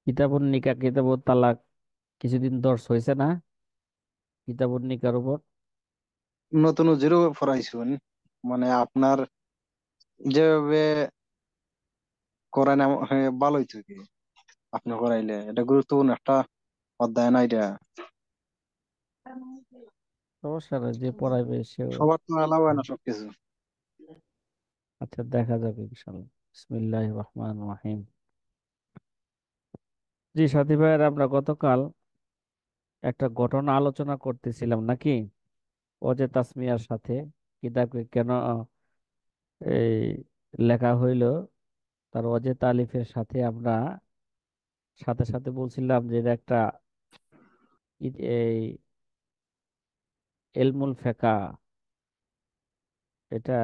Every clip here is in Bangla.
কিতাবুন নিকাহ কিতাবুত তালাক কিছুদিন দর্শ হয়েছে না কিতাবুন নিকার উপর। নতুন উজিরও পড়াইছুন, মানে আপনার যেভাবে করায় না, হ্যাঁ, ভালোই থাকে। আপনি করাইলে এটা গুরুত্বপূর্ণ একটা অধ্যায় না এটা। সমস্যা নাই, যে পড়াইবে সেও। সবার তো এলাও হয় না সবকিছু। আচ্ছা, দেখা যাবে ইনশাল্লাহ। বিসমিল্লাহির রহমানির রহিম। জি সাথী ভাইয়ের, আমরা গতকাল একটা ঘটনা আলোচনা করতেছিলাম নাকি, অজে তাসমিয়ার সাথে কিতাবকে কেন এই লেখা হইল, তার অজে তালিফের সাথে আমরা সাথে সাথে বলছিলাম যে এটা একটা এই এলমুল ফেকা, এটা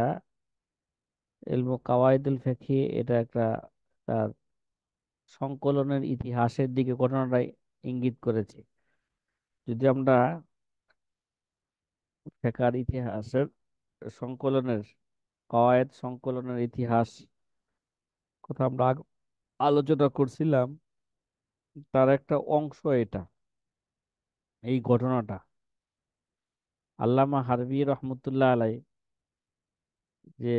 এলমু কাওয়াইদুল ফিকহি, এটা একটা তার সংকলনের ইতিহাসের দিকে ঘটনাটা ইঙ্গিত করেছে। যদি আমরা ফেকার ইতিহাসের সংকলনের কওয়ায়েদ সংকলনের ইতিহাস কথা আমরা আলোচনা করছিলাম, তার একটা অংশ এটা, এই ঘটনাটা। আল্লামা হারবি রহমতুল্লাহ আলাই যে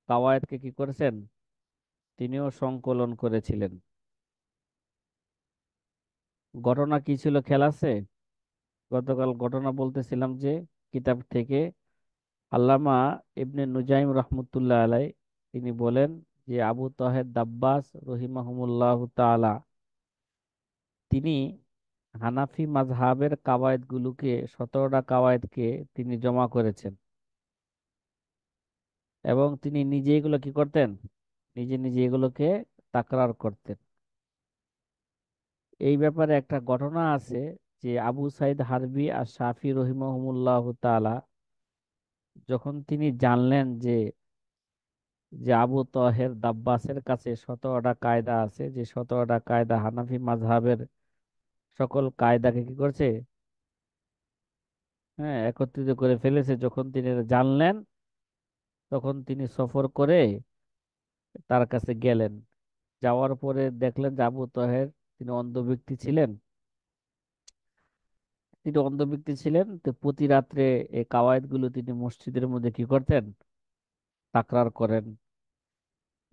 কাওয়ায়েদকে কি করেছেন, তিনিও সংকলন করেছিলেন। ঘটনা কি ছিল খেয়াল আছে? গতকাল ঘটনা বলতেছিলাম যে কিতাব থেকে আল্লামা ইবনে নুজাইম রহমতুল্লাহ আলাই তিনি বলেন যে আবু তাহের দাব্বাস রহিমাহুমুল্লাহ তাআলা তিনি হানাফি মাযহাবের কাওয়ায়েদগুলোকে 17টা কাওয়ায়েদকে তিনি জমা করেছেন, এবং তিনি নিজে এগুলো কি করতেন, নিজে নিজে এগুলোকে তাকরার করতেন। এই ব্যাপারে একটা ঘটনা আছে যে আবু সাইদ হারবি আর শাফি রহিমাহুমুল্লাহ তাআলা যখন তিনি জানলেন যে যে আবু তাহের দাব্বাসের কাছে 17টা কায়দা আছে, যে 17টা কায়দা হানাফি মাযহাবের সকল কায়দাকে কি করছে, হ্যাঁ, একত্রিত করে ফেলেছে, যখন তিনি এটা জানলেন তখন তিনি সফর করে তার কাছে গেলেন। যাওয়ার পরে দেখলেন যে আবু তাহের তিনি অন্ধ ব্যক্তি ছিলেন। তিনি অন্ধ ব্যক্তি ছিলেন, তো প্রতি রাত্রে এই কাওয়ায়েদ গুলো তিনি মসজিদের মধ্যে কি করতেন, তাকরার করেন।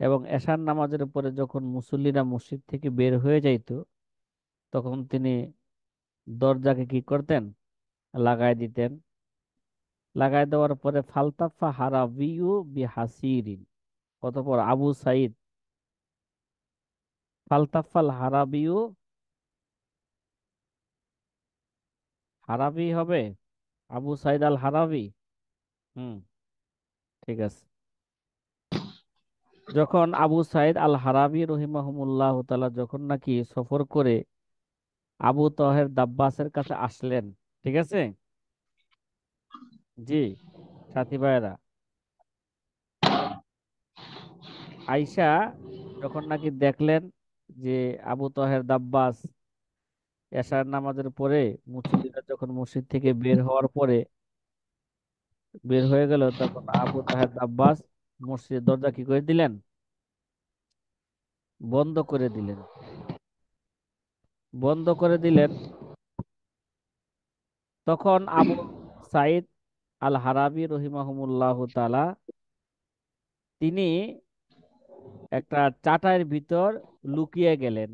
এবং এশার নামাজের পরে যখন মুসল্লিরা মসজিদ থেকে বের হয়ে যাইতো, তখন তিনি দরজাকে কি করতেন, লাগাই দিতেন। লাগাই দেওয়ার পরে ফালতাফা হারাবিউ বিহাসিরিন, অতঃপর আবু সাইদ, ফালতাফাল হারাবিউ, হারাবি হবে আবু সাইদ আল হারাবি। হুম, ঠিক আছে। যখন আবু সাইদ আল হারাবি রহিমাহুমুল্লাহ তাআলা যখন নাকি সফর করে আবু তাহের দাব্বাসের কাছে আসলেন, ঠিক আছে, জি সাথী ভাইয়েরা, আইসা যখন নাকি দেখলেন যে আবু তাহের দাব্বাস এশার নামাজের পরে মুসল্লিরা যখন মসজিদ থেকে বের হওয়ার পরে বের হয়ে গেল, তখন আবু তাহের আব্বাস মসজিদের দরজা কি করে দিলেন, বন্ধ করে দিলেন। বন্ধ করে দিলেন। তখন আবু সাইদ আল হারাবি রহিমাহুমুল্লাহ তাআলা তিনি একটা চাটাইয়ের ভিতর লুকিয়ে গেলেন।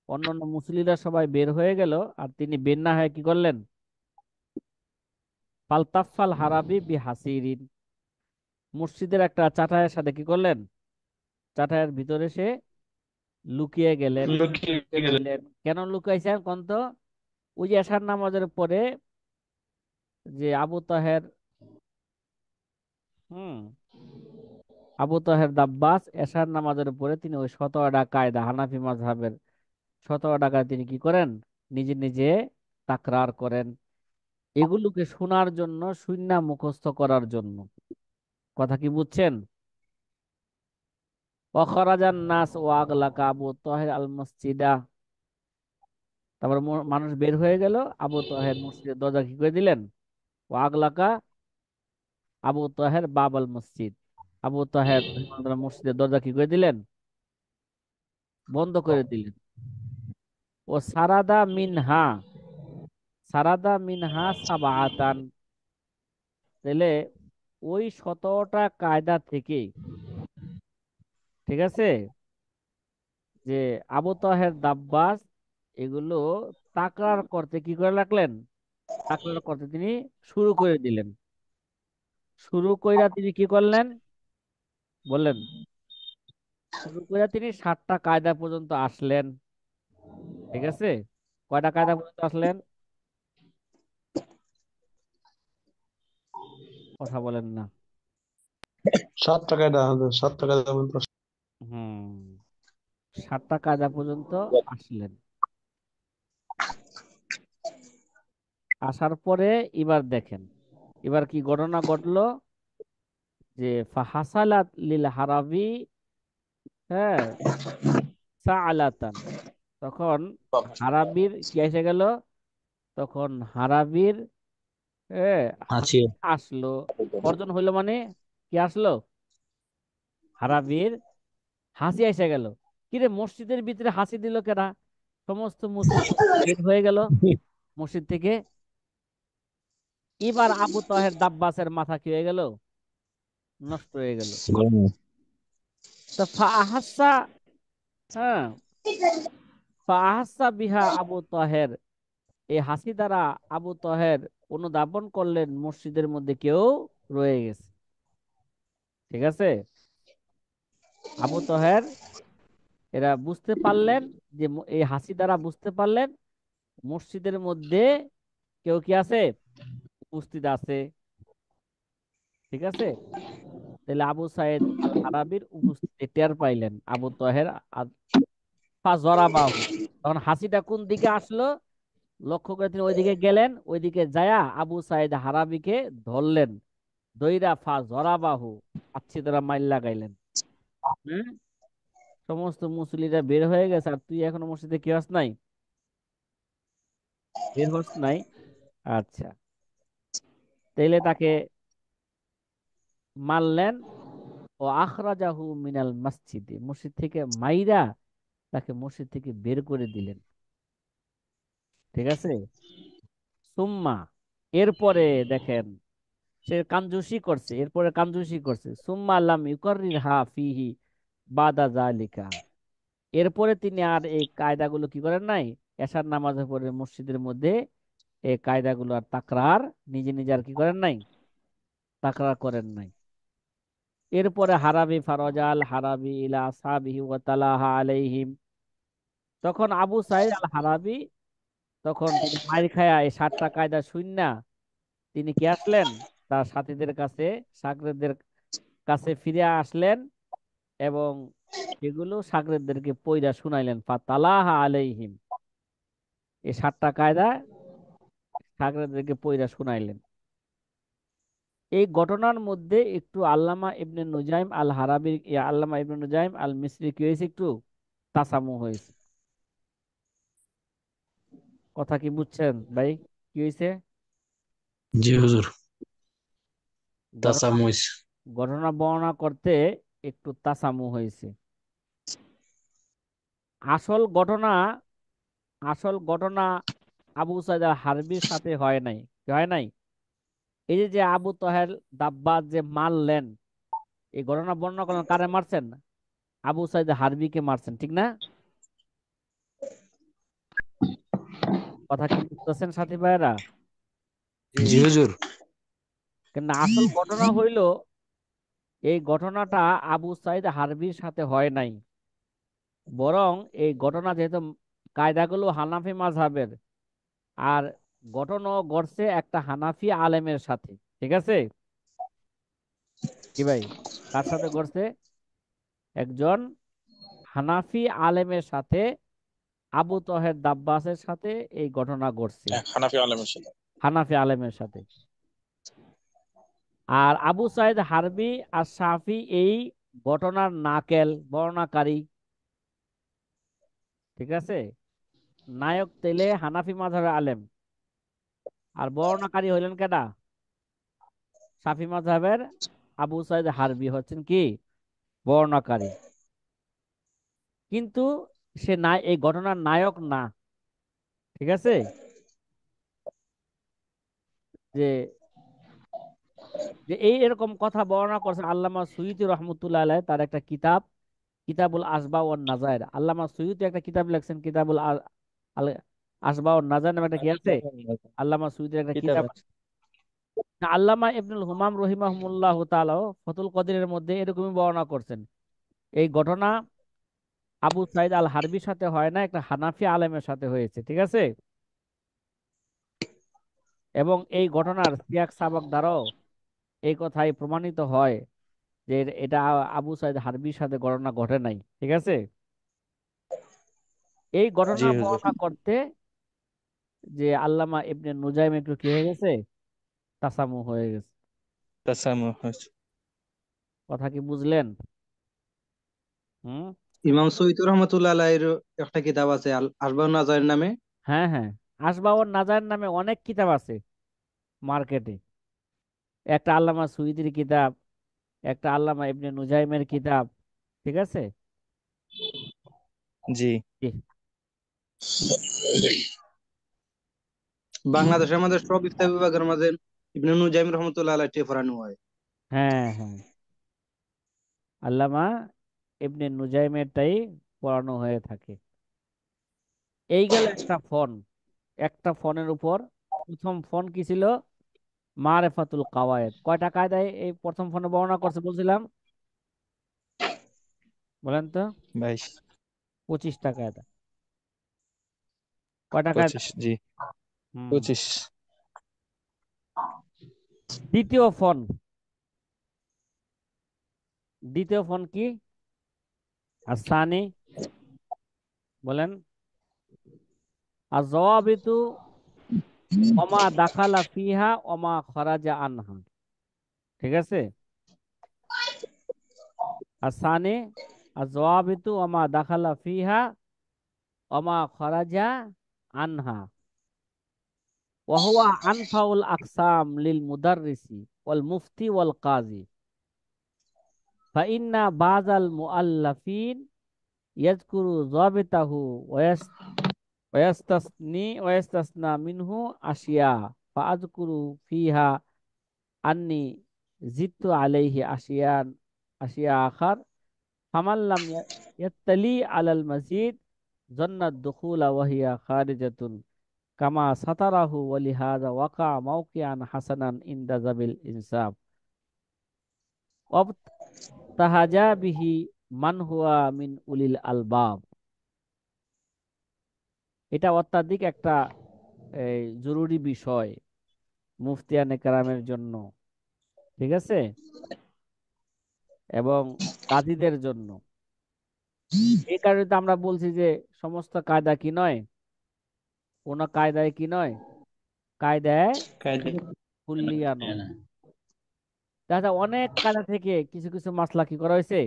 অন্যান্য মুসল্লিরা সবাই বের হয়ে গেল, আর তিনি বের না হয়ে কি করলেন, ফালতাফাল হারাবি বিহাসিরিন, মসজিদের একটা চাটাইয়ের সাথে কি করলেন, চাটাইয়ের ভিতরে সে লুকিয়ে গেলেন। লুকিয়ে গেলেন। কেন লুকাইছেন কোন তো? ওই যে এশার নামাজের পরে যে আবু তাহের, হুম, আবু তাহের দাব্বাস এশার নামাজের পরে তিনি ওই 17টা কায়দা হানাফি মাযহাবের 17টা কায়দা তিনি কি করেন, নিজে নিজে তাকরার করেন, এগুলোকে শোনার জন্য, শুননা মুখস্থ করার জন্য। কথা কি বুঝছেন? ওয়াখরাজান নাস ওয়া আগলাকা আবু তাহের আল মসজিদা, তারপর মানুষ বের হয়ে গেল, আবু তাহের মসজিদের দরজা কি করে দিলেন, ওয়া আগলাকা আবু তাহের বাবাল মসজিদ, আবু তাহের রহিমাহুল্লাহ মসজিদের দরজা কি করে দিলেন? বন্ধ করে দিলেন। ও সারাদা মিনহা, সারাদা মিনহা সাবাআতান, তাহলে ওই 17টা কায়দা থেকে, ঠিক আছে, যে আবু তাহের দাব্বাস এগুলো তাকরার করতে কি করে লাগলেন, তাকরার করতে তিনি শুরু করে দিলেন। শুরু কইরা তিনি কি করলেন বললেন? শুরু কইরা তিনি 7টা কায়দা পর্যন্ত আসলেন। ঠিক আছে, কয়টা কায়দা পর্যন্ত আসলেন? কথা বলেন না। 7 টাকায় দেওয়া হবে, 7 টাকায় দেওয়া হবে। হুম, 7টা কায়দা পর্যন্ত আসলেন। আসার পরে এবার দেখেন, এবার কি ঘটনা ঘটলো, যে ফাহাসালাত লিল হারাবি, হ্যাঁ, সাআলাতান, তখন হারাবির কি এসে গেল, তখন হারাবির, আছে। হাসি আসলো, অর্জন হইলো মানে কি আসলো, হারাবির হাসি এসে গেল। কিরে মসজিদের ভিতরে হাসি দিল কেনা? সমস্ত মুসল্লি বের হয়ে গেল মসজিদ থেকে। এবার আবু তাহের দাব্বাসের মাথা কি হয়ে গেল, নষ্ট হয়ে গেল। তা ফাহাসা, হ্যাঁ, ফাহাসা বিহা আবু তাহের, এই হাসি দ্বারা আবু তাহের অনুধাবন করলেন মসজিদের মধ্যে কেউ রয়ে গেছে। ঠিক আছে, আবু তাহের এরা বুঝতে পারলেন, যে এই হাসি দ্বারা বুঝতে পারলেন মসজিদের মধ্যে কেউ কি আছে, উপস্থিত আছে। ঠিক আছে, তাহলে আবু সাইদ আল আরাবির উপস্থিতি টের পাইলেন আবু তাহের, ফাজরাবাহু, তখন হাসিটা কোন দিকে আসলো লক্ষ্য করে তিনি ওইদিকে গেলেন, ওইদিকে যায়া আবু সাইদ হারাবিকে ধরলেন, দইরা ফাজরাবাহু, আচ্ছি তোরা মাইল লাগাইলেন। হ্যাঁ, সমস্ত মুসল্লিরা বের হয়ে গেছে আর তুই এখনো মসজিদে কি হস নাই, বের হস নাই। আচ্ছা, তাইলে তাকে মারলেন, ও আখরাজাহু মিনাল মসজিদে, মসজিদ থেকে মাইরা তাকে মসজিদ থেকে বের করে দিলেন। ঠিক আছে, সুম্মা, এরপরে দেখেন সে কাঞ্জুসি করছে, এরপরে কাঞ্জুসি করছে, সুম্মা লাম ইউকাররিরহা ফিহি বাদা জালিকা, এরপরে তিনি আর এই কায়দাগুলো কি করেন নাই, এশার নামাজের পরে মসজিদের মধ্যে এই কায়দাগুলো আর তাকরার, নিজে নিজে আর কি করেন নাই, তাকরার করেন নাই। এরপরে হারাবি ফারজাল হারাবি ইলা আসহাবিহি ওয়া তালাহা আলাইহিম, তখন আবু সাইদ আল হারাবি, তখন তিনি মাইর খায়া এই 7টা কায়দা শুননা তিনি কি আসলেন, তার সাথীদের কাছে, সাগরেদদের কাছে ফিরে আসলেন, এবং এগুলো সাগরেদদেরকে পইড়া শুনাইলেন, ফাতালাহা আলাইহিম, এই 7টা কায়দা সাগরেদদেরকে পইড়া শুনাইলেন। এই ঘটনার মধ্যে একটু আল্লামা ইবনে নুজাইম আল হারাবির, আল্লামা ইবনে নুজাইম আল মিসরি কি হয়েছে, একটু তাসামু হয়েছে। কথা কি বুঝছেন ভাই? কি হয়েছে? জি হুজুর। ঘটনা, তাসামুস। ঘটনা বর্ণনা করতে একটু তাসামু হয়েছে। আসল ঘটনা, আসল ঘটনা আবু সাইদ আল হারবির সাথে হয় নাই। কি হয় নাই? এই যে যে আবু তাহের দাব্বাস যে মারলেন, এই ঘটনা বর্ণনা করলেন কারে মারছেন, আবু সাইদ হারবিকে মারছেন, ঠিক না? কথা কি বুঝতেছেন সাথী ভাইয়েরা? জি যে হুজুর। কিন্তু আসল ঘটনা হইল, এই ঘটনাটা আবু সাইদ হারবির সাথে হয় নাই, বরং এই ঘটনা যেহেতু কায়দাগুলো হানাফি মাযহাবের, আর ঘটনা ঘটছে একটা হানাফি আলেমের সাথে। ঠিক আছে কি ভাই, কার সাথে ঘটছে? একজন হানাফি আলেমের সাথে, আবু তহের দাব্বাসের সাথে এই ঘটনা ঘটছে, হানাফি আলেমের সাথে। হানাফি আলেমের সাথে। আর আবু সাইদ হারবি আর সাফি এই ঘটনার নাকেল বর্ণনাকারী। ঠিক আছে, নায়ক তেলে হানাফি মাযহাবের আলেম, আর বর্ণনাকারী হইলেন কেডা, শাফি মাযহাবের আবু সাইদ হারবি হচ্ছেন কি বর্ণনাকারী, কিন্তু সে না এই ঘটনার নায়ক না। ঠিক আছে, যে যে এই এরকম কথা বর্ণনা করছেন আল্লামা সুয়ুতী রহমতুল্লাহ আলাইহ, তার একটা কিতাব কিতাবুল আসবা ওয়ান নাজায়ের। আল্লামা সুয়ুতী একটা কিতাব লিখছেন কিতাবুল আল আসবা ওয়ান নাজায়ের নামে একটা কি আছে, আল্লামা সুয়ুতীর একটা কিতাব কিতাব আছে। আছে। না, আল্লামা ইবনুল হুমাম রহিমাহুল্লাহ তাআলা ফতুল কদিরের মধ্যে এরকমই বর্ণনা করছেন। এই ঘটনা আবু সাইদ আল হারবির সাথে হয় না, একটা হানাফি আলেমের সাথে হয়েছে। ঠিক আছে, এবং এই ঘটনার সিয়াক সাবাক দ্বারাও এই কথাই প্রমাণিত হয় যে এটা আবু সাইদ হারবির সাথে ঘটনা ঘটে নাই। ঠিক আছে, এই জি ঘটনা হুজুর। বর্ণনা করতে যে আল্লামা ইবনে নুজাইম একটু কি হয়ে গেছে, তাসামু হয়ে গেছে। তাসামুহ হয়েছে। কথা কি বুঝলেন? হুম। ইমাম সৈয়দ রহমতুল্লাহ আলাইহির একটা কিতাব আছে আল আসবাউন নাজাইর নামে। হ্যাঁ হ্যাঁ, আসবাবর নাজার নামে অনেক কিতাব আছে মার্কেটে। একটা আল্লামা সুয়ুতির কিতাব, একটা আল্লামা ইবনে নুজাইমের কিতাব। ঠিক আছে। জি। জি। বাংলাদেশের আমাদের সব ইফতা বিভাগের মাঝে ইবনে নুজাইম রহমতুল্লাহ আলাইহি পড়ানো হয়। হ্যাঁ হ্যাঁ, আল্লামা ইবনে নুজাইমেরটাই পড়ানো হয়ে থাকে। এই গেল একটা ফোন, একটা ফোনের উপর। প্রথম ফোন কি ছিল? মারেফাতুল কাওয়ায়েদ। কয়টা কায়দায় এই প্রথম ফোনে বর্ণনা করছে বলছিলাম, বলেন তো? 22, 25টা কায়দা। কয়টা কায়দা? 25। জি, হুম। 25। দ্বিতীয় ফোন, দ্বিতীয় ফোন কি? আসানি, বলেন। আর জওয়াবিতু ওমা দাখালা ফিহা ওমা খরাজা আনহা। ঠিক আছে, আসানি আর জওয়াবিতু ওমা দাখালা ফিহা ওমা খরাজা আনহা ওয়াহুয়া আনফাউল আকসাম লিল মুদাররিসি ওয়াল মুফতি ওয়াল কাজী ফাইন্না বাযাল মুআল্লাফিন ইয়াজকুরু যাবিতাহু ওয়ায়াস্তাসনা মিনহু আশিয়া ফাআযকুরু ফিহা আন্নি জিদতু আলাইহি আশিয়া আখার ফামান লাম ইয়াত্তালি আলাল মাজিদ জান্নাত দুখুলা ওয়াহিয়া খারিজাতুন কামা সাতারাহু ওয়ালিহাযা ওয়াকা মাওকিআন হাসানান ইনদা জাবিল ইনসাব ওয়াবতাহাজা বিহি মান হুয়া মিন উলিল আলবাব। এটা অত্যাধিক একটা জরুরি বিষয় মুফতিয়ানে কেরামের জন্য। ঠিক আছে, এবং কাজীদের জন্য। এই কারণে তো আমরা বলছি যে সমস্ত কায়দা কি নয়, কোন কায়দায় কি নয়, কায়দায় কায়দা কুল্লিয়া নয়। দেখা যায় অনেক কায়দা থেকে কিছু কিছু মাসলা কি করা হয়েছে,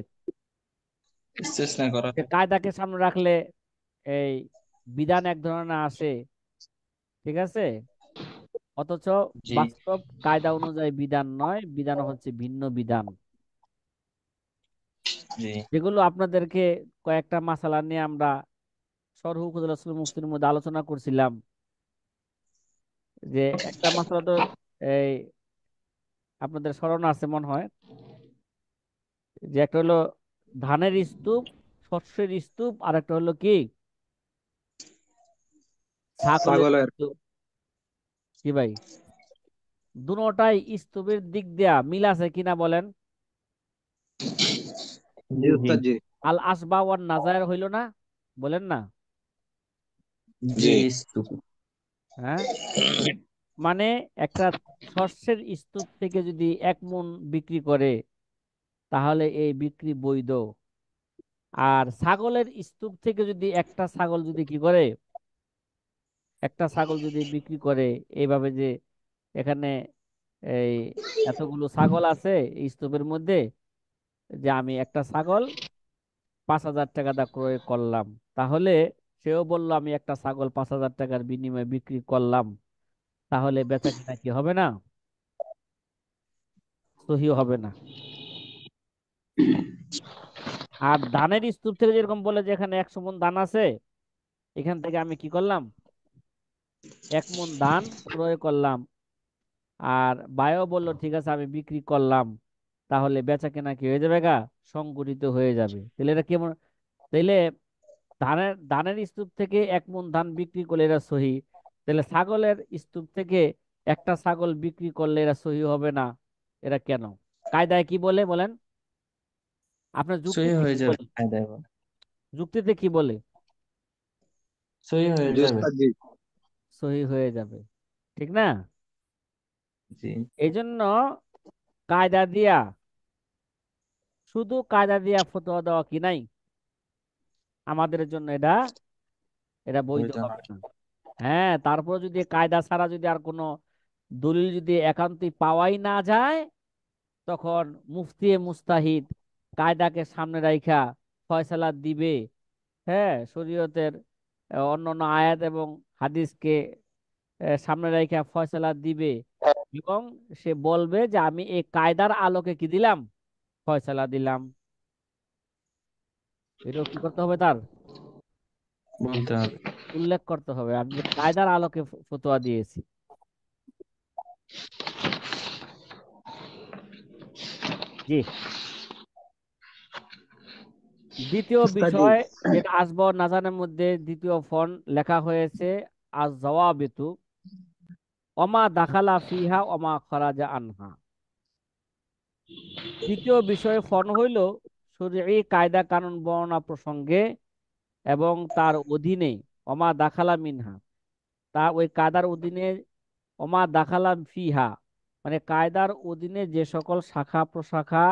ইস্তেসনা করা যে হয়। কায়দাকে সামনে রাখলে এই বিধান এক ধরনের আসে। ঠিক আছে, অথচ জি বাস্তব কায়দা অনুযায়ী বিধান নয়, বিধান হচ্ছে ভিন্ন বিধান। জি যেগুলো আপনাদেরকে কয়েকটা মাসালা নিয়ে আমরা শরহ কুতুল মুফতির মধ্যে আলোচনা করছিলাম। যে একটা মাসালা তো এই আপনাদের স্মরণ আছে মনে হয়, যে একটা হলো ধানের স্তূপ, শস্যের স্তূপ, আর একটা হলো কি ছাগলের ছাগলের। স্তূপ। কি ভাই, দুটোটাই স্তূপের দিক দিয়া মিল আছে কিনা বলেন? জি জি জি উস্তাদ জি। আল আসবা ওয়ান নাজায়ের হইল না, বলেন না? জি। জি স্তূপ। হ্যাঁ, মানে একটা শস্যের স্তূপ থেকে যদি 1 মণ বিক্রি করে তাহলে এই বিক্রি বৈধ। আর ছাগলের স্তূপ থেকে যদি একটা ছাগল যদি কি করে, একটা ছাগল যদি বিক্রি করে এইভাবে যে এখানে এই এতগুলো ছাগল আছে এই স্তূপের মধ্যে, যে আমি একটা ছাগল 5,000 টাকা দা ক্রয় করলাম, তাহলে সেও বলল আমি একটা ছাগল 5,000 টাকার বিনিময়ে বিক্রি করলাম, তাহলে বেচা কিনা কি হবে না? সহি হবে না। আর ধানের স্তূপ থেকে যেরকম বলে যে এখানে 100 মণ ধান আছে, এখান থেকে আমি কি করলাম, 1 মণ ধান ক্রয় করলাম, আর বায়ও বললো ঠিক আছে আমি বিক্রি করলাম, তাহলে বেচা কেনা কি হয়ে যাবে গা, সংগঠিত হয়ে যাবে। তাহলে এটা কেমন, তাইলে ধানের স্তূপ থেকে 1 মণ ধান বিক্রি করলে এরা সহি, তাহলে ছাগলের স্তূপ থেকে একটা ছাগল বিক্রি করলে এরা সহি হবে না, এরা কেন? কায়দায় কি বলে বলেন, আপনার সহি যুক্তিতে হয়ে কি যাবে বলে? কায়দায় বলে। যুক্তিতে কি বলে? সহি হয়ে জি যাবে। উস্তাদ জি। সহি হয়ে যাবে, ঠিক না? জি। এই জন্য কায়দা দিয়া, শুধু কায়দা দিয়া ফতোয়া দেওয়া কি নাই, আমাদের জন্য এটা এটা বৈধ বৈধ না। হবে না। হ্যাঁ, তারপর যদি কায়দা ছাড়া যদি আর কোনো দলিল যদি একান্তই পাওয়াই না যায়, তখন মুফতি মুস্তাহিদ কায়দাকে সামনে রাইখা ফয়সালা দিবে। হ্যাঁ, শরীয়তের অন্যান্য আয়াত এবং হাদিসকে সামনে রাইখা ফয়সালা দিবে, এবং সে বলবে যে আমি এই কায়দার আলোকে কি দিলাম, ফয়সালা দিলাম। এটাও কি করতে হবে, তার বলতে হবে। উল্লেখ করতে হবে আমি যে কায়দার আলোকে ফতোয়া দিয়েছি। জি। দ্বিতীয় উস্তাদ জি। বিষয় যেটা আসবো নাজানের মধ্যে, দ্বিতীয় ফন লেখা হয়েছে আজ জওয়াবিতু অমা দাখালা ফিহা অমা খরাজা আনহা। দ্বিতীয় বিষয়ে ফন হইল শরীয়ী কায়দা কানুন বর্ণনা প্রসঙ্গে এবং তার অধীনে অমা দাখালা মিনহা, তা ওই কায়দার অধীনে, অমা দাখালা ফিহা মানে কায়দার অধীনে যে সকল শাখা প্রশাখা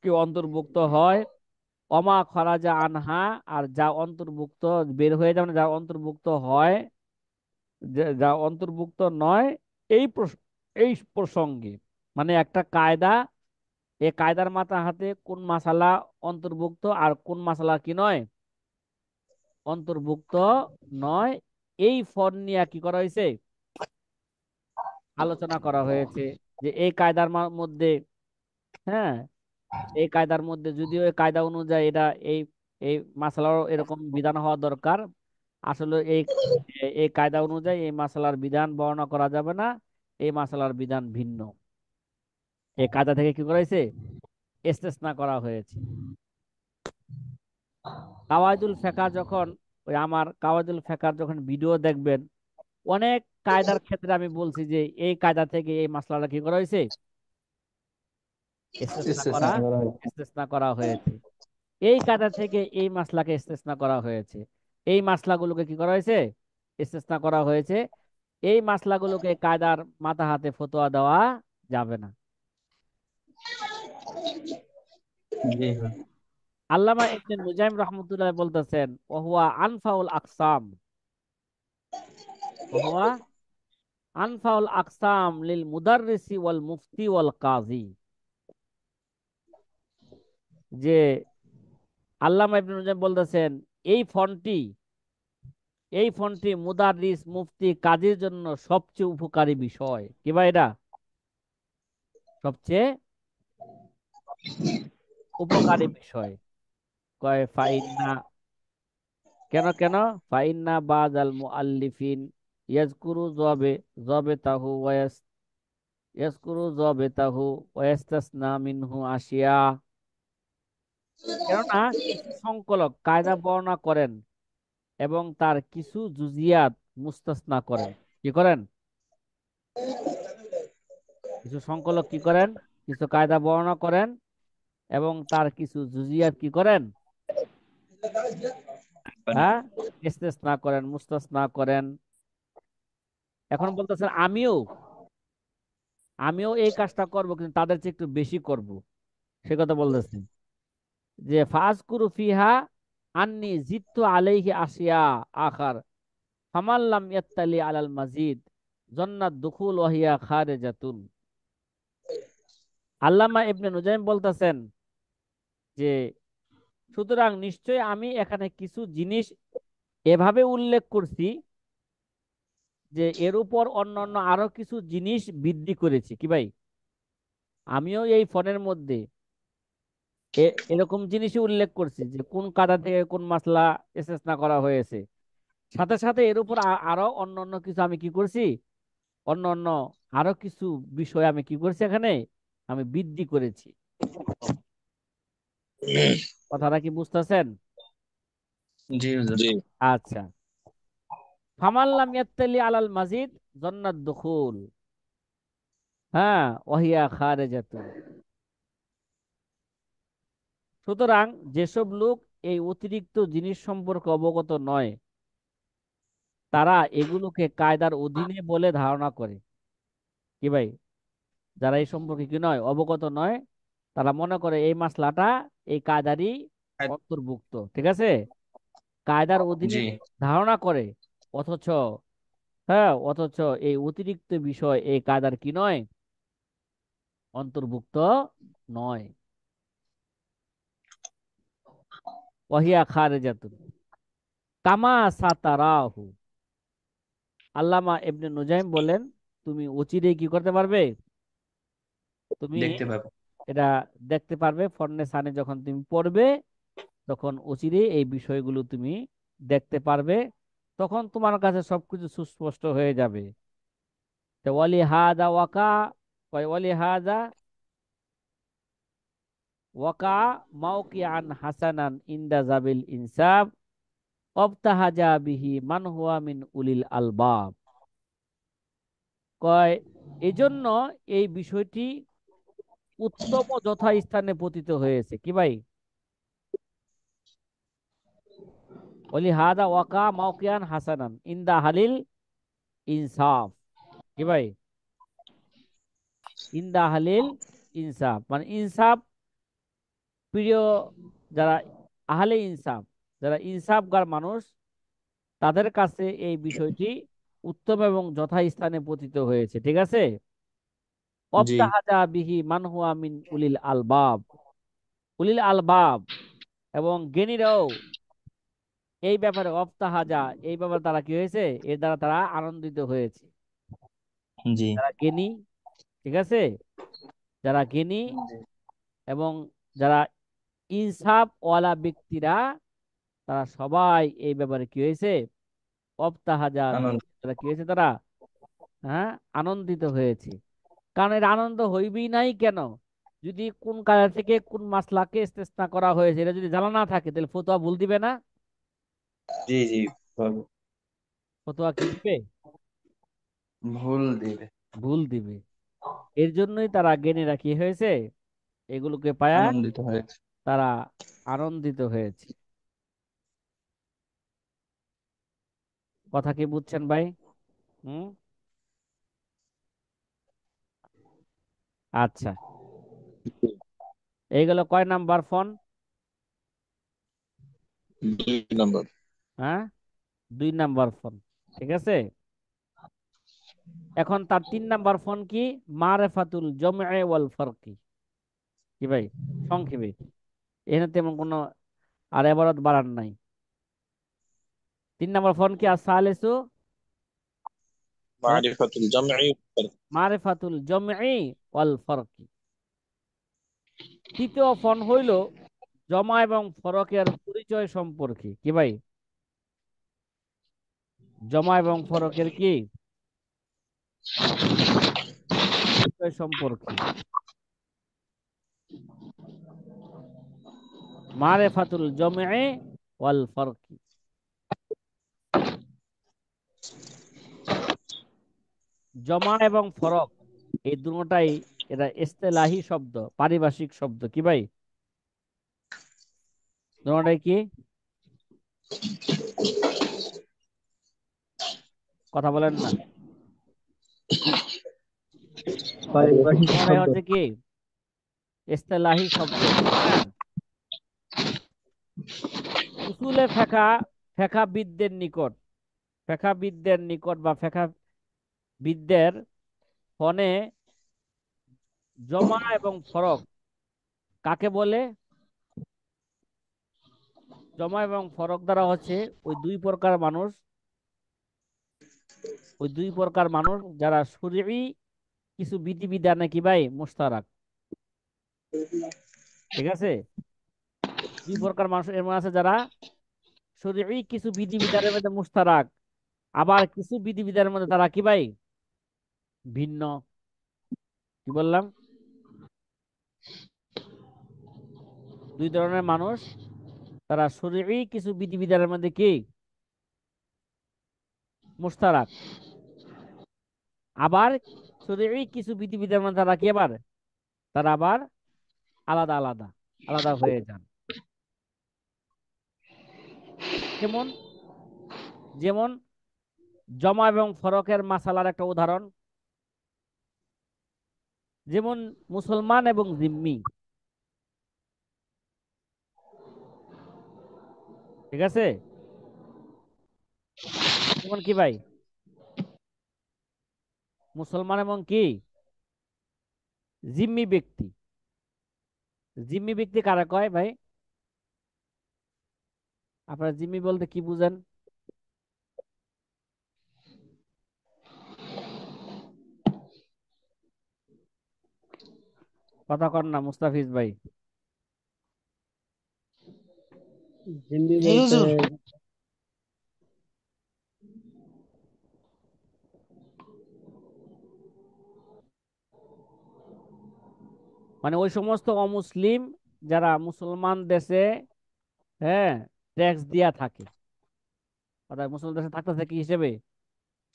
কি অন্তর্ভুক্ত হয়, অমা খরাজা আনহা আর যা অন্তর্ভুক্ত বের হয়ে যাবে না, যা অন্তর্ভুক্ত হয়, যা অন্তর্ভুক্ত নয়, এই প্রসঙ্গে, মানে একটা কায়দা, এই কায়দার মাথা হাতে কোন মাসালা অন্তর্ভুক্ত আর কোন মাসালা কি নয়, অন্তর্ভুক্ত নয়, এই ফর নিয়ে কি করা হয়েছে, আলোচনা করা হয়েছে। যে এই কায়দার মধ্যে, হ্যাঁ, এই কায়দার মধ্যে যদিও এই কায়দা অনুযায়ী এটা এই এই মাসালার এরকম বিধান হওয়া দরকার, আসলে এই কায়দা অনুযায়ী এই মাসালার বিধান বর্ণনা করা যাবে না, এই মাসালার বিধান ভিন্ন, এই কায়দা থেকে কি করা হয়েছে, ইস্তেসনা করা হয়েছে। কাওয়াইদুল ফেকা যখন, ওই আমার কাওয়াইদুল ফেকার যখন ভিডিও দেখবেন, অনেক কায়দার ক্ষেত্রে আমি বলছি যে এই কায়দা থেকে এই মাসলাটা কি করা হয়েছে, ইস্তেসনা করা, ইস্তেসনা করা হয়েছে। ইস্তেসনা করা হয়েছে। এই কায়দা থেকে এই মাসলাকে ইস্তেসনা করা হয়েছে, এই মাসলাগুলোকে কি করা হয়েছে, ইস্তেসনা করা হয়েছে। এই মাসলাগুলোকে কায়দার মাথা হাতে ফতোয়া দেওয়া যাবে না। জি। আল্লামা ইবনে নুজাইম রহমতুল্লাহ বলতেছেন ওহুয়া আনফাউল আকসাম, ওহুয়া আনফাউল আকসাম লিল মুদাররিসি ওয়াল মুফতি ওয়াল কাজী। যে আল্লামা ইবনে নুজাইম বলতেছেন এই ফন্টটি, এই ফন্টটি মুদাররিস মুফতি কাজীর জন্য সবচেয়ে উপকারী বিষয়। কি ভাই, এটা সবচেয়ে উপকারী বিষয়। কয় ফাইন্না, কেন কেন, ফাইন্না বাদাল মুআল্লিফিন ইয়াজকুরু যাবে ইয়াজকুরু যাবেতাহু ওয়াস্তাসনা মিনহু আশিয়া। কেননা কিছু সংকলক কায়দা বর্ণনা করেন এবং তার কিছু জুজিয়াত মুস্তাসনা করেন। কি করেন, কিছু সংকলক কি করেন, কিছু কায়দা বর্ণনা করেন এবং তার কিছু জুজিয়াত কি করেন, হ্যাঁ, ইস্তেসনা করেন, মুস্তাসনা করেন। এখন বলতেছেন আমিও আমিও এই কাজটা করব, কিন্তু তাদের চেয়ে একটু বেশি করব, সে কথা বলতেছে। যে ফাজকুরু ফিহা আন্নি জিত্তু আলাইহি আসিয়া আখার ফামাল্লাম ইয়াত্তালি আলাল মাজিদ জান্নাত দুখুল ওয়াহিয়া খারিজাতুন। আল্লামা ইবনে নুজাইম বলতেছেন যে সুতরাং নিশ্চয় আমি এখানে কিছু জিনিস এভাবে উল্লেখ করছি যে এর উপর অন্যান্য আরো কিছু জিনিস বৃদ্ধি করেছি। কি ভাই, আমিও এই ফোনের মধ্যে এরকম জিনিসই উল্লেখ করছি যে কোন কায়দা থেকে কোন মাসলা ইস্তেসনা করা হয়েছে। সাথে সাথে এর উপর আরো অন্য অন্য কিছু আমি কি করছি, অন্য অন্য আরো কিছু বিষয় আমি কি করছি এখানে, আমি বৃদ্ধি করেছি। কথাটা কি বুঝতেছেন? জি হুজুর। আচ্ছা। ফামাল্লাম ইয়াত্তালি আলাল মাজিদ জান্নাত দুখুল। হ্যাঁ, ওহিয়া খারেজাতুন। সুতরাং যেসব লোক এই অতিরিক্ত জিনিস সম্পর্কে অবগত নয়, তারা এগুলোকে কায়দার অধীনে বলে ধারণা করে। কি ভাই? যারা এই সম্পর্কে কি নয়, অবগত নয়, তারা মনে করে এই মাসলাটা এই কায়দারই অন্তর্ভুক্ত। ঠিক আছে, কায়দার অধীনে জি ধারণা করে। অথচ হ্যাঁ, অথচ এই অতিরিক্ত বিষয় এই কায়দার কি নয়, অন্তর্ভুক্ত নয়। ওয়াহিয়া খারেজাতুন কামা সাতারাহু। আল্লামা ইবনে নুজাইম বলেন, তুমি অচিরেই কি করতে পারবে, তুমি দেখতে পাবো। এটা দেখতে পারবে। ফন্নে সানে যখন তুমি পড়বে, তখন অচিরেই এই বিষয়গুলো তুমি দেখতে পারবে। তখন তোমার কাছে সবকিছু সুস্পষ্ট হয়ে যাবে। তো ওয়ালি হাদা ওয়াকা, ওয়ালি হাদা ওয়াকা মাওকিআন হাসানান ইনদা জাবিল ইনসাব অবতাহাজা বিহি মান হুয়া মিন উলিল আলবাব। কয়, এজন্য এই বিষয়টি উত্তম ও যথাস্থানে পতিত হয়েছে। কি ভাই? ওলি হাদা ওয়াকা মাওকিয়ান হাসানান ইনদা হালিল ইনসাফ। কি ভাই? ইনদা হালিল ইনসাফ মানে ইনসাফ প্রিয়, যারা আহলে ইনসাফ, যারা ইনসাফগার মানুষ, তাদের কাছে এই বিষয়টি উত্তম এবং যথাস্থানে পতিত হয়েছে। ঠিক আছে। জি অবতাহাজা বিহি মান হুয়া মিন উলিল আলবাব। উলিল আলবাব এবং জ্ঞানীরাও এই ব্যাপারে অবতাহাজা, এই ব্যাপারে তারা কি হয়েছে, এর দ্বারা তারা আনন্দিত হয়েছে। জি যারা জ্ঞানী, ঠিক আছে, যারা জ্ঞানী জি এবং যারা ইনসাফ ওয়ালা ব্যক্তিরা, তারা সবাই এই ব্যাপারে কি হয়েছে, অবতাহাজা আনন্দ। তারা কি হয়েছে, তারা হ্যাঁ আনন্দিত হয়েছে। কারণ এর আনন্দ হইবেই নাই কেন, যদি কোন কাজা থেকে কোন মাসলাকে ইস্তেসনা করা হয়েছে এটা যদি জানা না থাকে, তাহলে ফতোয়া ভুল দিবে না? জি জি পাবো। ফতোয়া কি দিবে? ভুল দিবে। ভুল দিবে। এর জন্যই তারা জ্ঞানীরা কি হয়েছে, এগুলোকে পায়া আনন্দিত হয়েছে। তারা আনন্দিত হয়েছে। কথা কি বুঝছেন ভাই? হুম। আচ্ছা, এইগুলো কয় নাম্বার ফোন? 2 নম্বর। হ্যাঁ, 2 নাম্বার ফোন। ঠিক আছে। এখন তার 3 নাম্বার ফোন কি? মারেফাতুল জমএ ওয়াল ফারকি। কি ভাই? সংক্ষেপে, এখানে তেমন কোনো আর এবারত বাড়ান নাই। 3 নাম্বার ফোন কি? আসালেসু মারিফাতুল জামঈ ওয়াল ফারক। মারেফাতুল জমএ ওয়াল ফারকি। তৃতীয় ফোন হইল জমা এবং ফরকের পরিচয় সম্পর্কে। কি ভাই? জমা এবং ফরকের কি পরিচয় সম্পর্কে। মারেফাতুল জমএ ওয়াল ফারকি। জমা এবং ফরক এই দুটোটাই, এটা ইস্তেলাহি শব্দ, পারিভাষিক শব্দ। কি ভাই? দুটোটাই কি? কথা বলেন না। পারিভাষিক দুটোটাই শব্দ। হচ্ছে কি? ইস্তেলাহি শব্দ। হ্যাঁ। উসুলে ফেকা, ফেকাবিদদের নিকট, ফেকাবিদদের নিকট বা ফেকাবিদদের ফনে জমা এবং ফরক কাকে বলে? জমা এবং ফরক দ্বারা হচ্ছে ওই দুই প্রকার মানুষ, ওই দুই প্রকার মানুষ যারা শরীয়ী কিছু বিধিবিধানে কি ভাই মুশতারাক। ঠিক আছে? দুই প্রকার মানুষ এর মধ্যে আছে যারা শরীয়ী কিছু বিধিবিধানের মধ্যে মুশতারাক, আবার কিছু বিধিবিধানের মধ্যে তারা কি ভাই ভিন্ন। কি বললাম? দুই ধরনের মানুষ, তারা শরীয়ী কিছু বিধিবিধানের মধ্যে কি মুশতারাক, আবার শরীয়ী কিছু বিধিবিধানের মধ্যে তারা কি আবার তারা আবার আলাদা আলাদা আলাদা হয়ে যান। যেমন যেমন জমা এবং ফরকের মাসালার একটা উদাহরণ, যেমন মুসলমান এবং জিম্মি। ঠিক আছে? যেমন কি ভাই, মুসলমান এবং কি জিম্মি ব্যক্তি। জিম্মি ব্যক্তি কারা কয় ভাই? আপনারা জিম্মি বলতে কি বুঝেন? কথা কন না মুস্তাফিজ ভাই। হিন্দি জি বলতে হুজুর। মানে ওই সমস্ত অমুসলিম যারা মুসলমান দেশে, হ্যাঁ, ট্যাক্স দিয়া থাকে, অর্থাৎ মুসলমান দেশে থাকতেছে কি হিসেবে,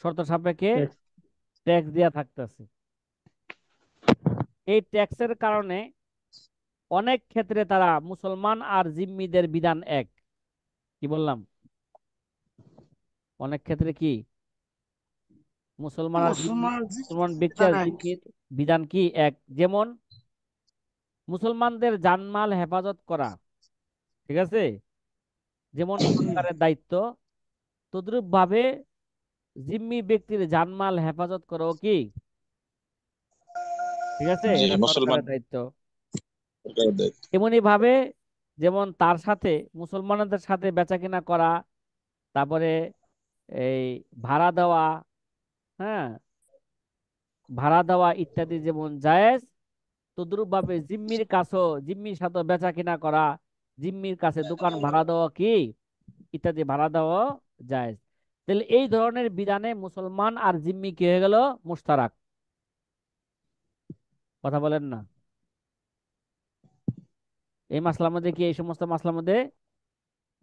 শর্ত সাপেক্ষে ট্যাক্স। ট্যাক্স দিয়া থাকতেছে। এই ট্যাক্সের কারণে অনেক ক্ষেত্রে তারা মুসলমান আর জিম্মিদের বিধান এক। কি বললাম? অনেক ক্ষেত্রে কি মুসলমান আর জিম্মি, মুসলমান মুসলমান ব্যক্তি বিধান আর এক। জিম্মির বিধান কি এক। যেমন মুসলমানদের জানমাল হেফাজত করা, ঠিক আছে, যেমন সরকারের দায়িত্ব, তদ্রুপ ভাবে জিম্মি ব্যক্তির জানমাল হেফাজত করাও কি, ঠিক আছে, জি এটা মুসলমান সরকারের দায়িত্ব। সরকারের দায়িত্ব। এমনি ভাবে যেমন তার সাথে মুসলমানদের সাথে বেচাকেনা করা, তারপরে এই ভাড়া দেওয়া, হ্যাঁ, ভাড়া দেওয়া ইত্যাদি যেমন জায়েজ, তদ্রুপ ভাবে জিম্মির কাছেও, জিম্মির সাথে বেচা কিনা করা, জিম্মির কাছে দোকান ভাড়া দেওয়া কি ইত্যাদি ভাড়া দেওয়া জায়েজ। তাহলে এই ধরনের বিধানে মুসলমান আর জিম্মি কি হয়ে গেল মুশতারাক। কথা বলেন না। এই মাসলার মধ্যে কি, এই সমস্ত মাসলার মধ্যে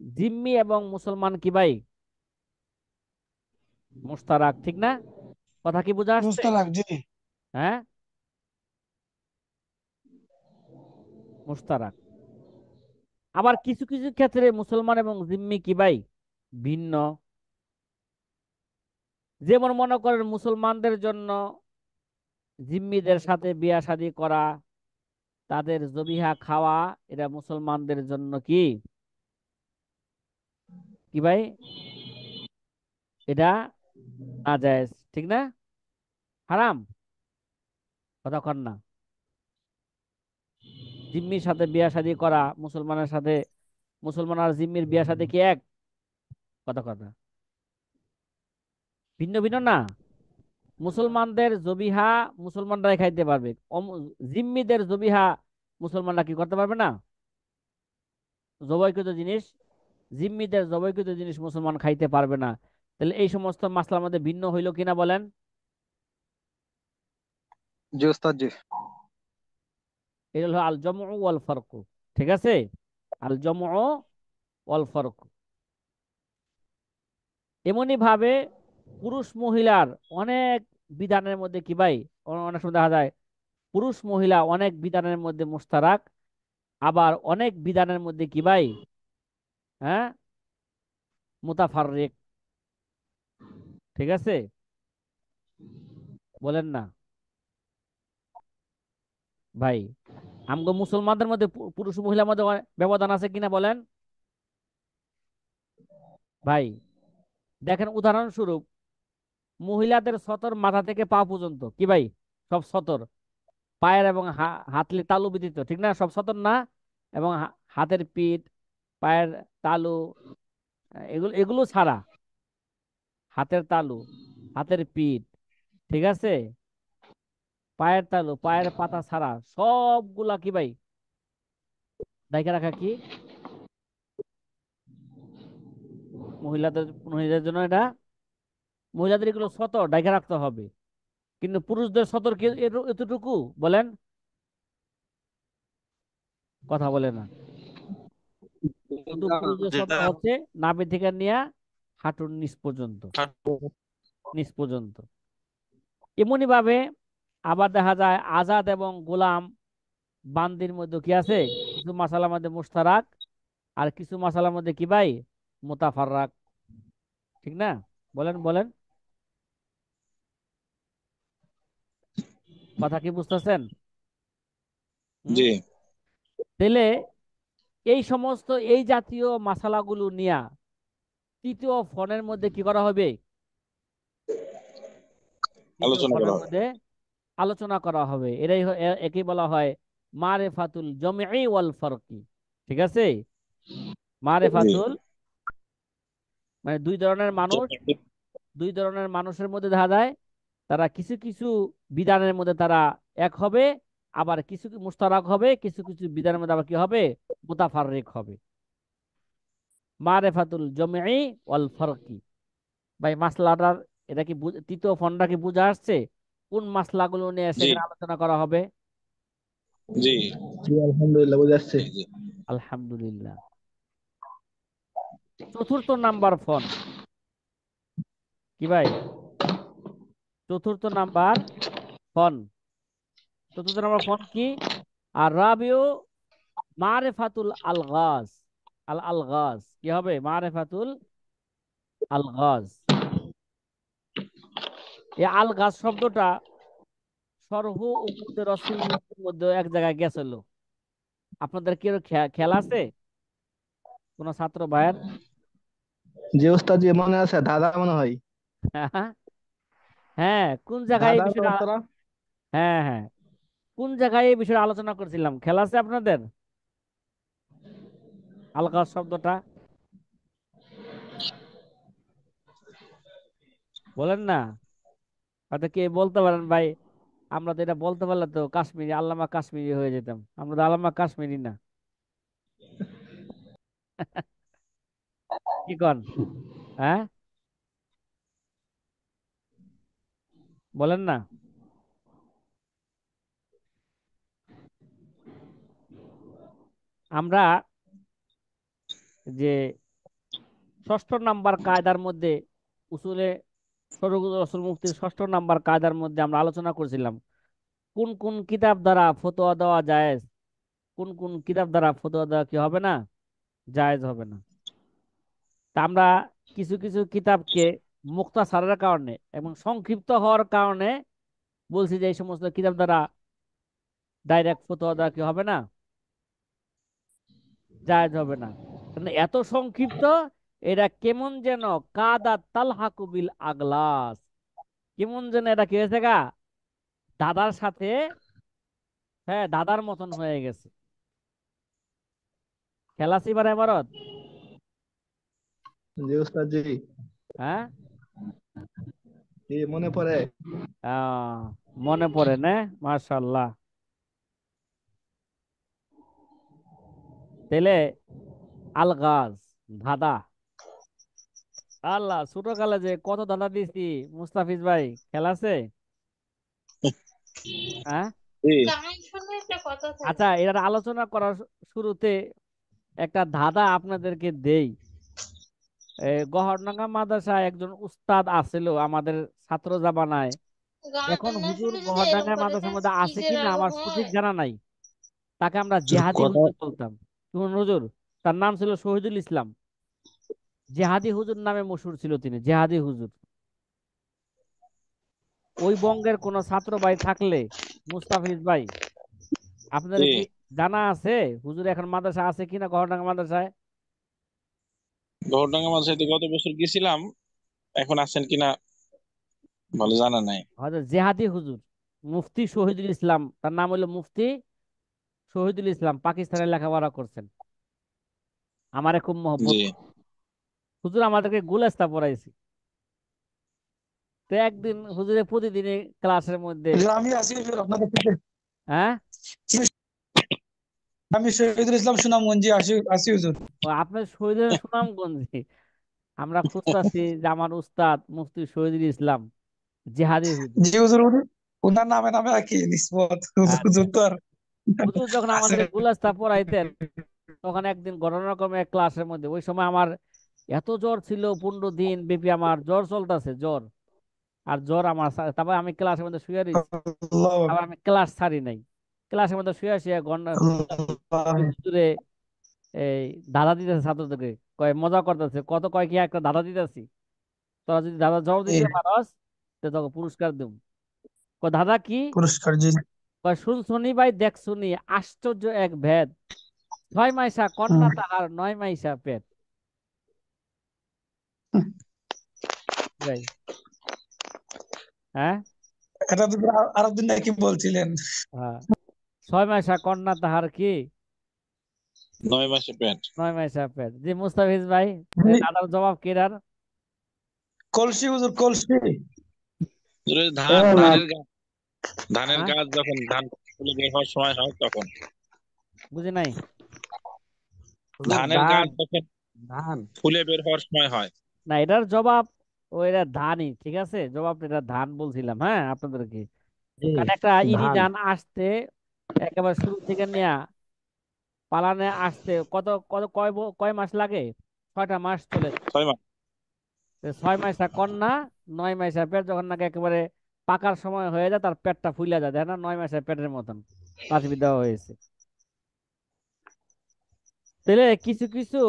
জিম্মি এবং মুসলমান কি ভাই মুশতারাক, ঠিক না? কথা কি বোঝা আসছে? মুস্তালাক জি। হ্যাঁ, মুশতারাক। আবার কিছু কিছু ক্ষেত্রে মুসলমান এবং জিম্মি কি ভাই ভিন্ন। যেমন মনে করেন মুসলমানদের জন্য জিম্মিদের সাথে বিয়া শাদী করা, তাদের জবিহা খাওয়া, এটা মুসলমানদের জন্য কি কি ভাই এটা নাজায়েজ, ঠিক না? হারাম। কথা কন না। জিম্মির সাথে বিয়া শাদী করা মুসলমানের সাথে, মুসলমান আর জিম্মির বিয়া শাদী কি এক? কথা কথা ভিন্ন ভিন্ন না। মুসলমানদের জবিহা মুসলমানরাই খাইতে পারবে, জিম্মিদের জবিহা মুসলমানরা কি করতে পারবে না। জবাইকৃত জিনিস, জিম্মিদের জবাইকৃত জিনিস মুসলমান খাইতে পারবে না। তাহলে এই সমস্ত মাসলার মধ্যে ভিন্ন হইল কিনা বলেন? জি ওস্তাদ জি। এটা হলো আল জমউ ওয়াল ফারকু। ঠিক আছে? আল জমউ ওয়াল ফারকু। এমনি ভাবে পুরুষ মহিলার অনেক বিধানের মধ্যে কি ভাই, অনেক সময় দেখা যায় পুরুষ মহিলা অনেক বিধানের মধ্যে মুশতারাক, আবার অনেক বিধানের মধ্যে কি ভাই, হ্যাঁ, মুতাফাররিক। ঠিক আছে? বলেন না ভাই। আমগো মুসলমানদের মধ্যে পুরুষ মহিলার মধ্যে ব্যবধান আছে কিনা বলেন ভাই? দেখেন উদাহরণস্বরূপ, মহিলাদের সতর মাথা থেকে পা পর্যন্ত কি ভাই সব সতর, পায়ের এবং হাতলে তালু ব্যতীত, ঠিক না, সব সতর না? এবং হাতের পিঠ, পায়ের তালু, এগুলো এগুলো ছাড়া, হাতের তালু, হাতের পিঠ, ঠিক আছে, পায়ের তালু, পায়ের পাতা ছাড়া সবগুলা কি ভাই ডাইকা রাখা কি? মহিলাদের মহিলাদের জন্য এটা, মহিলাদের এগুলো সতর ডাইকা রাখতে হবে, কিন্তু পুরুষদের সতর কি এতটুকু বলেন? কথা বলে না। শুধু পুরুষদের সতর যেটা হচ্ছে নাভি থেকে নিয়ে হাঁটুর নিচ পর্যন্ত, নিচ পর্যন্ত। এমনি ভাবে আবার দেখা যায় আজাদ এবং গোলাম বান্দির মধ্যে কি আছে, কিছু মাসালার মধ্যে মুশতারাক, আর কিছু মাসালার মধ্যে কি ভাই, মুতাফাররাক, ঠিক না? বলেন বলেন, কথা কি বুঝতেছেন? হুম। জি তাহলে এই সমস্ত এই জাতীয় মাসালাগুলো নিয়ে তৃতীয় ফোনের মধ্যে কি করা হবে? তৃতীয় আলোচনা করা ফোনের হবে। মধ্যে আলোচনা করা হবে। এটাই একেই বলা হয় মারেফাতুল জমঈ ওয়াল ফারকি। ঠিক আছে? জি মারেফাতুল মানে দুই ধরনের মানুষ, দুই ধরনের মানুষের মধ্যে দেখা যায় তারা কিছু কিছু বিধানের মধ্যে তারা এক হবে, আবার কিছু মুশতারাক হবে, কিছু কিছু বিধানের মধ্যে আবার কি হবে, মুতাফাররিক হবে। মারেফাতুল জমঈ ওয়াল ফারকি। ভাই মাসলাটার এটা কি তৃতীয় ফন্ডা কি বুঝা আসছে? কোন মাসলাগুলো নিয়ে জি সেখানে আলোচনা করা হবে? জি জি আলহামদুলিল্লাহ বুঝে আসছে। জি জি আলহামদুলিল্লাহ। চতুর্থ নাম্বার ফোন কি ভাই? চতুর্থ নাম্বার ফোন, চতুর্থ নাম্বার ফোন কি? আর রাবিউ মারেফাতুল আলগাজ। আলগাজ কি হবে? মারেফাতুল আলগাজ। এই আলগাজ শব্দটা সরহু উম্মতে রাসূলুল্লাহর মধ্যে এক জায়গায় গেছিল। আপনাদের কি এর খেয়াল আছে কোন ছাত্র ভাইয়ের? যে ওস্তাদ যে মনে আছে দাদা মনে হয়। হ্যাঁ, কোন জায়গায় এই দাদা বিষয়টা? তোরা হ্যাঁ হ্যাঁ, কোন জায়গায় এই বিষয়ে আলোচনা করছিলাম? খেয়াল আছে আপনাদের আলগাজ শব্দটা? বলেন না, হয়তো কে বলতে পারেন ভাই। আমরা তো এটা বলতে পারলে তো কাশ্মীরি, আল্লামা কাশ্মীরি হয়ে যেতাম। আমরা তো আল্লামা কাশ্মীরি না। কি কন? হ্যাঁ, বলেন না। আমরা যে ষষ্ঠ নাম্বার কায়দার মধ্যে উসুলে শরীয়তুল রাসূল মুফতির ষষ্ঠ নাম্বার কায়দার মধ্যে আমরা আলোচনা করছিলাম কোন কোন কিতাব দ্বারা ফতোয়া দেওয়া জায়েজ, কোন কোন কিতাব দ্বারা ফতোয়া দেওয়া কি হবে না, জায়েজ হবে না। তা আমরা কিছু কিছু কিতাবকে মুখতাসারের কারণে এবং সংক্ষিপ্ত হওয়ার কারণে বলছি যে এই সমস্ত কিতাব দ্বারা ডাইরেক্ট ফতোয়া দেওয়া কি হবে না, জায়েজ হবে না। কারণ এত সংক্ষিপ্ত, এটা কেমন যেন কাদা তালহাকু বিল আগলাস, কেমন যেন এটা কি হয়েছে গা, দাদার সাথে, হ্যাঁ দাদার মতন হয়ে গেছে। খেলাছি এবার এবারত। যে ওস্তাদ জি হ্যাঁ, জি মনে পড়ে। আহ, মনে পড়ে না? মাশাল্লাহ। তাহলে আলগাজ, ধাঁধা। আল্লাহ, ছোটকালে যে কত ধাঁধা দিছি মুস্তাফিজ ভাই, খেলা আছে? হ্যাঁ। জি আচ্ছা, এর আলোচনা করার শুরুতে একটা ধাঁধা আপনাদেরকে দেই। গহরডাঙ্গা মাদ্রাসায় একজন উস্তাদ আছিল আমাদের ছাত্র জামানায়। এখন হুজুর গহরডাঙ্গা মাদ্রাসার মধ্যে আছে কিনা আমার সঠিক জানা নাই। তাকে আমরা জেহাদি কথা হুজুর বলতাম। শুনুন হুজুর, তার নাম ছিল শহীদুল ইসলাম। জেহাদি হুজুর নামে মশহুর ছিল তিনি, জেহাদি হুজুর। ওই বঙ্গের কোন ছাত্র ভাই থাকলে, মুস্তাফিজ ভাই, আপনাদের জি কি জানা আছে হুজুর এখন মাদ্রাসা আছে কিনা গহরডাঙ্গা মাদ্রাসায়? গৌরডাঙ্গা মাঝে গত বছর গেছিলাম, এখন আছেন কিনা ভালো জানা নাই। হয়তো জেহাদি হুজুর, মুফতি শহীদুল ইসলাম, তার নাম হলো মুফতি শহীদুল ইসলাম, পাকিস্তানে লেখাপড়া করছেন। আমারে খুব জি মহব্বত। হুজুর আমাদেরকে গুলেস্তা পড়াইছে। তো একদিন হুজুরের প্রতিদিনই ক্লাসের মধ্যে, আমি আছি আপনাদের সাথে। হ্যাঁ, আমি শহীদুল ইসলাম সুনামগঞ্জে আছি আছি হুজুর। ও, আপনার শহীদের সুনামগঞ্জে। আমরা খুঁজতাছি যে আমার উস্তাদ মুফতি শহীদুল ইসলাম জিহাদি হুজুর। জি হুজুর, উনার নামে নামে আর কি নিসবত, আচ্ছা, হুজুর তো আর হুজুর যখন আছে। আমাদের গুলাস্তা পড়াইতেন, তখন একদিন ঘটনাক্রমে ক্লাসের মধ্যে, ওই সময় আমার এত জ্বর ছিল, 15 দিন ব্যাপী আমার জ্বর চলতেছে, জ্বর আর জ্বর আমার তারপর আমি ক্লাসের মধ্যে শুয়ে রয়েছি। আল্লাহ আবার আমি ক্লাস ছাড়ি নাই, ক্লাসের মধ্যে শুয়ে শুয়ে খুঁজতাছি আল্লাহ। ওই হুজুরে এই দাদা দিতেছে ছাত্রদেরকে, কয় মজা করতেছে, কত কয় কি একটা দাদা দিতেছি, তোরা যদি দাদা জবাব এই দিতে পারস তো তোকে পুরস্কার দেব। কয় দাদা কি? পুরস্কার, জি। কয় শুনছনি ভাই, দেখছনি, আশ্চর্য এক ভেদ, 6 মাইশা হুম। কন্যা তাহার, 9 মাইশা পেট। ভাই, হ্যাঁ, এটা তো আরো দিন নাকি বলছিলেন। হ্যাঁ, 6 মাইশা কন্যা তাহার কি, 9 মাসে পেট। 9 মাইশা পেট। জি মুস্তাফিজ ভাই, জি, দাদার জবাব কিরার? কলসি হুজুর, কলসি। ধানের গাছ, ধানের হ্যাঁ, গাছ যখন ধান ফুলে বের হওয়ার সময় হয় তখন। বুঝি নাই। হুজুর ধানের ধান, গাছ যখন ধান। ফুলে বের হওয়ার সময় হয়। না, এটার জবাব এটা ধানই, ঠিক আছে, জবাব এটা ধান বলছিলাম, হ্যাঁ আপনাদেরকে। জি, কারণ একটা ইরি ধান। ধান আসতে একেবারে শুরু থেকে নেয়া পালানে আসতে কত কত কয় মাস লাগে? 6টা মাস চলে। 6 মাস। 6 মাসটা কন্যা, 9 মাসের পেট, যখন নাকি একেবারে পাকার সময় হয়ে যায় তার পেটটা ফুলে যায়, তাই না? 9 মাসের পেটের মতন পাঁচবি দেওয়া হয়েছে। তাহলে কিছু কিছু